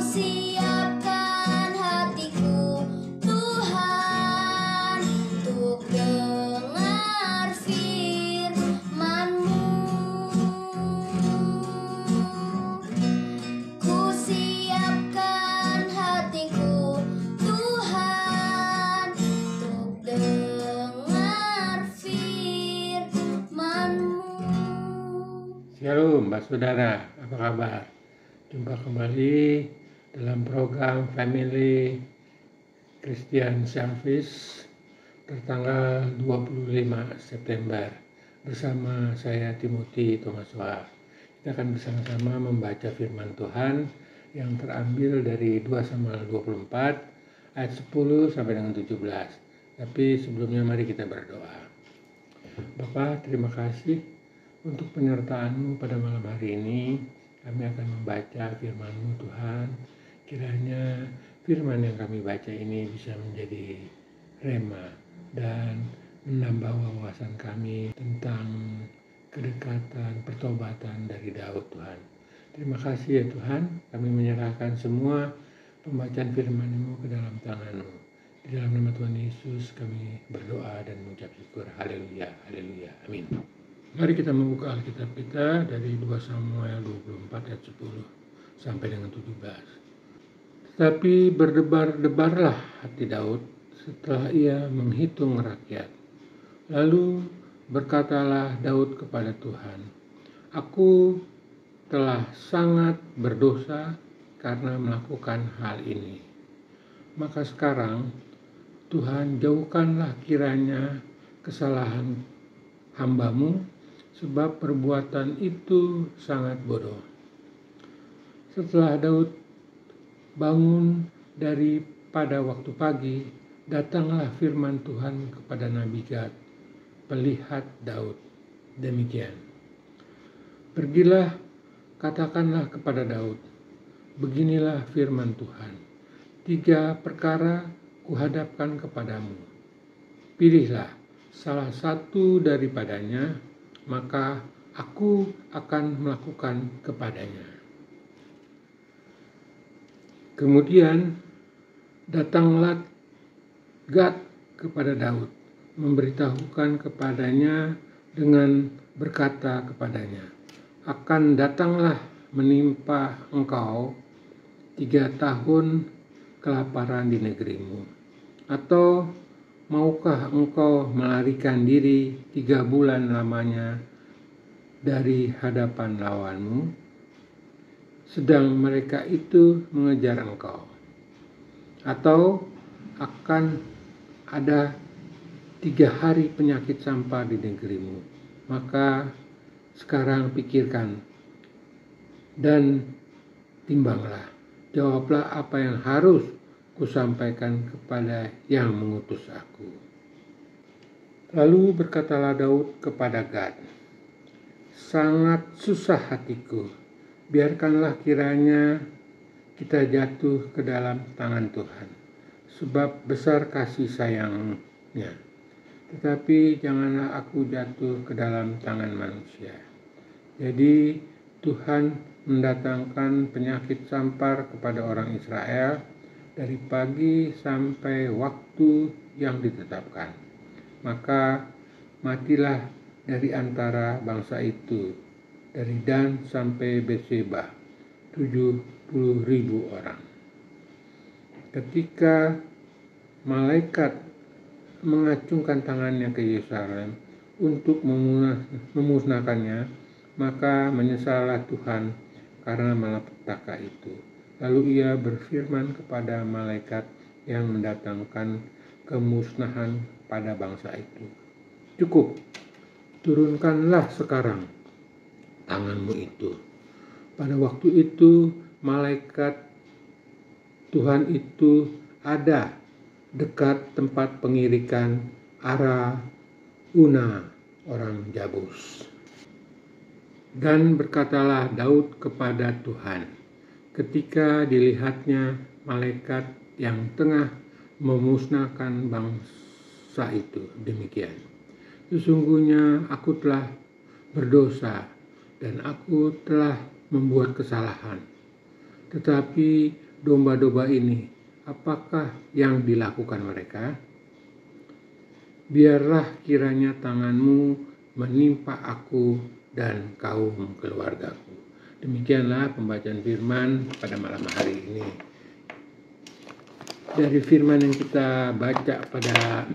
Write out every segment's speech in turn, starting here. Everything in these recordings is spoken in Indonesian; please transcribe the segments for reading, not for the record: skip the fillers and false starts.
siapkan hatiku, Tuhan, untuk dengar firman-Mu. Ku siapkan hatiku, Tuhan, untuk dengar firman-Mu. Shalom, Mbak Saudara, apa kabar? Jumpa kembali dalam program Family Christian Service tertanggal 25 September bersama saya Timothy Thomas Wah. Kita akan bersama-sama membaca firman Tuhan yang terambil dari 2 Samuel 24 ayat 10 sampai dengan 17. Tapi sebelumnya mari kita berdoa. Bapa, terima kasih untuk penyertaan-Mu pada malam hari ini. Kami akan membaca firman-Mu, Tuhan. Kiranya firman yang kami baca ini bisa menjadi rema dan menambah wawasan kami tentang kedekatan, pertobatan dari Daud, Tuhan. Terima kasih ya Tuhan, kami menyerahkan semua pembacaan firman-Mu ke dalam tangan-Mu. Di dalam nama Tuhan Yesus kami berdoa dan mengucap syukur. Haleluya, haleluya, amin. Mari kita membuka Alkitab kita dari 2 Samuel 24 ayat 10 sampai dengan 17. Tetapi berdebar-debarlah hati Daud setelah ia menghitung rakyat. Lalu berkatalah Daud kepada Tuhan, "Aku telah sangat berdosa karena melakukan hal ini. Maka sekarang Tuhan, jauhkanlah kiranya kesalahan hamba-Mu, sebab perbuatan itu sangat bodoh." Setelah Daud bangun daripada waktu pagi, datanglah firman Tuhan kepada Nabi Gad, pelihat Daud, demikian. "Pergilah, katakanlah kepada Daud, beginilah firman Tuhan. 3 perkara kuhadapkan kepadamu. Pilihlah salah satu daripadanya, maka aku akan melakukan kepadanya." Kemudian datanglah Gad kepada Daud, memberitahukan kepadanya dengan berkata kepadanya, "Akan datanglah menimpa engkau 3 tahun kelaparan di negerimu. Atau maukah engkau melarikan diri 3 bulan lamanya dari hadapan lawanmu, sedang mereka itu mengejar engkau? Atau akan ada 3 hari penyakit sampar di negerimu? Maka sekarang pikirkan dan timbanglah. Jawablah apa yang harus kusampaikan kepada yang mengutus aku." Lalu berkatalah Daud kepada Gad, "Sangat susah hatiku, biarkanlah kiranya kita jatuh ke dalam tangan Tuhan, sebab besar kasih sayang-Nya. Tetapi janganlah aku jatuh ke dalam tangan manusia." Jadi Tuhan mendatangkan penyakit sampar kepada orang Israel dari pagi sampai waktu yang ditetapkan. Maka matilah dari antara bangsa itu, dari Dan sampai Berseba, 70.000 orang. Ketika malaikat mengacungkan tangannya ke Yerusalem untuk memusnahkannya, maka menyesallah Tuhan karena malapetaka itu. Lalu ia berfirman kepada malaikat yang mendatangkan kemusnahan pada bangsa itu, "Cukup, turunkanlah sekarang tanganmu itu." Pada waktu itu malaikat Tuhan itu ada dekat tempat pengirikan Araunah orang Jabus. Dan berkatalah Daud kepada Tuhan ketika dilihatnya malaikat yang tengah memusnahkan bangsa itu, demikian, "Sesungguhnya aku telah berdosa dan aku telah membuat kesalahan. Tetapi domba-domba ini, apakah yang dilakukan mereka? Biarlah kiranya tanganmu menimpa aku dan kaum keluargaku. Demikianlah pembacaan firman pada malam hari ini. Dari firman yang kita baca pada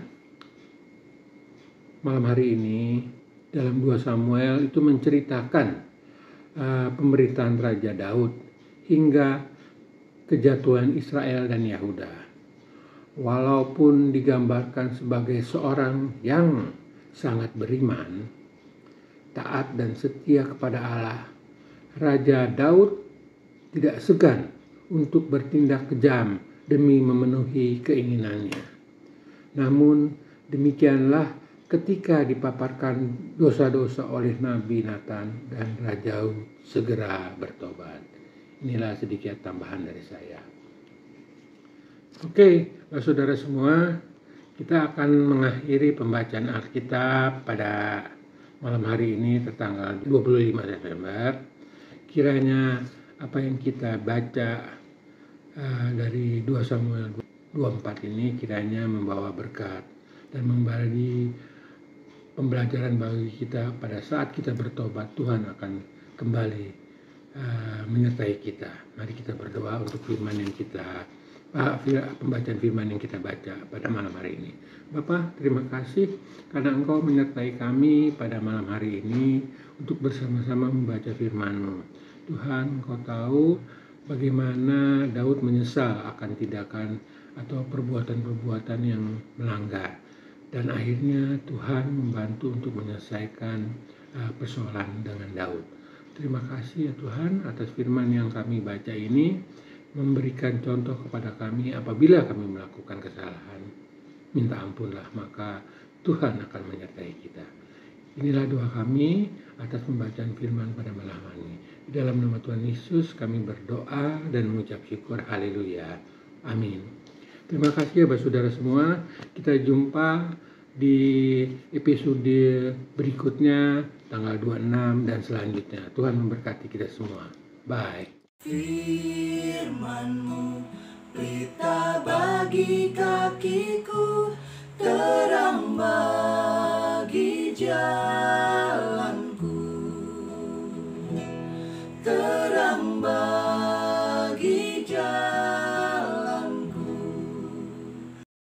malam hari ini dalam 2 Samuel itu menceritakan pemerintahan Raja Daud hingga kejatuhan Israel dan Yahuda. Walaupun digambarkan sebagai seorang yang sangat beriman, taat dan setia kepada Allah, Raja Daud tidak segan untuk bertindak kejam demi memenuhi keinginannya. Namun demikianlah ketika dipaparkan dosa-dosa oleh Nabi Nathan dan Raja Daud segera bertobat. Inilah sedikit tambahan dari saya. Oke, saudara semua, kita akan mengakhiri pembacaan Alkitab pada malam hari ini tertanggal 25 Desember. Kiranya apa yang kita baca dari 2 Samuel 24 ini kiranya membawa berkat dan memberi pembelajaran bagi kita pada saat kita bertobat. Tuhan akan kembali menyertai kita. Mari kita berdoa untuk pembacaan firman yang kita baca pada malam hari ini. Bapa, terima kasih karena Engkau menyertai kami pada malam hari ini untuk bersama-sama membaca firman-Mu. Tuhan, Engkau tahu bagaimana Daud menyesal akan tindakan atau perbuatan-perbuatan yang melanggar. Dan akhirnya Tuhan membantu untuk menyelesaikan persoalan dengan Daud. Terima kasih ya Tuhan atas firman yang kami baca ini, memberikan contoh kepada kami apabila kami melakukan kesalahan. Minta ampunlah, maka Tuhan akan menyertai kita. Inilah doa kami atas pembacaan firman pada malam ini. Di dalam nama Tuhan Yesus kami berdoa dan mengucap syukur. Haleluya. Amin. Terima kasih ya saudara semua. Kita jumpa di episode berikutnya tanggal 26 dan selanjutnya. Tuhan memberkati kita semua. Bye. Firman-Mu berita bagi kakiku, terang bagi